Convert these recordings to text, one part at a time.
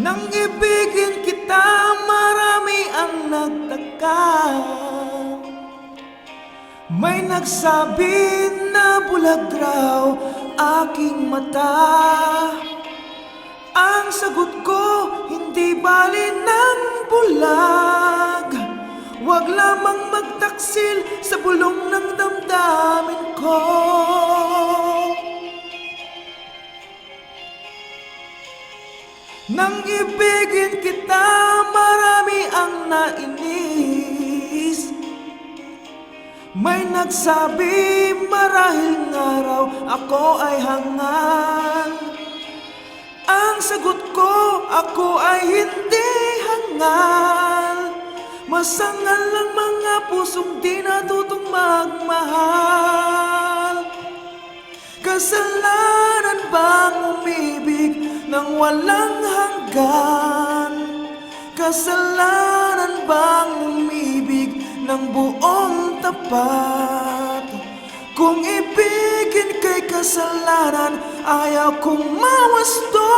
Nang ibigin kita, marami ang nagtaka. May nagsabi na bulag raw aking mata. Ang sagot ko, hindi bali ng bulag. Huwag lamang magtaksil sa bulong ng damdamin ko. Nang ibigin kita, marami ang nainis. May nagsabi marahil nga raw ako ay hangal. Ang sagot ko, ako ay hindi hangal. Masangal ang mga pusong di natutong magmahal. Kasalanan bang umibig nang walang hanggan? Kasalanan bang umibig ng buong tapat? Kung ibigin kay kasalanan, ayaw kong mawasto.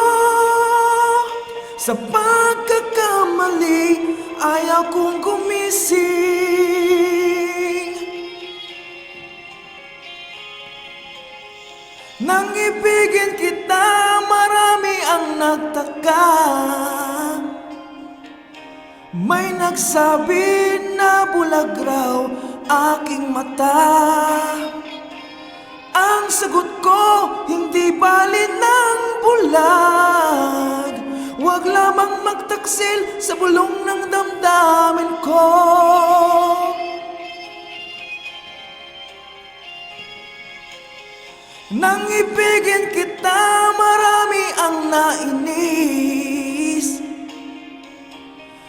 Sa pagkakamali, ayaw kong gumising. Nang ibigin kita, marami ang nagtaka. May nagsabi na bulag raw aking mata. Ang sagot ko, hindi bali ng bulag. Huwag lamang magtaksil sa bulong ng damdamin ko. Nang ibigin kita, marami ang nainis.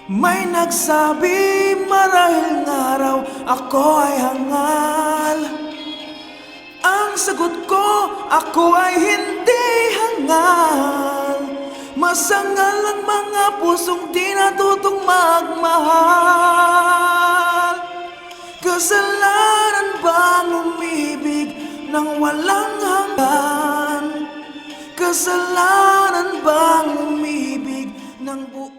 May nagsabi marahil nga raw ako ay hangal. Ang sagot ko, ako ay hindi hangal. Masangal ang mga pusong di natutong magmahal. Kasalanan bang umibig nang walang hanggan? Kasalanan bang umibig ng buong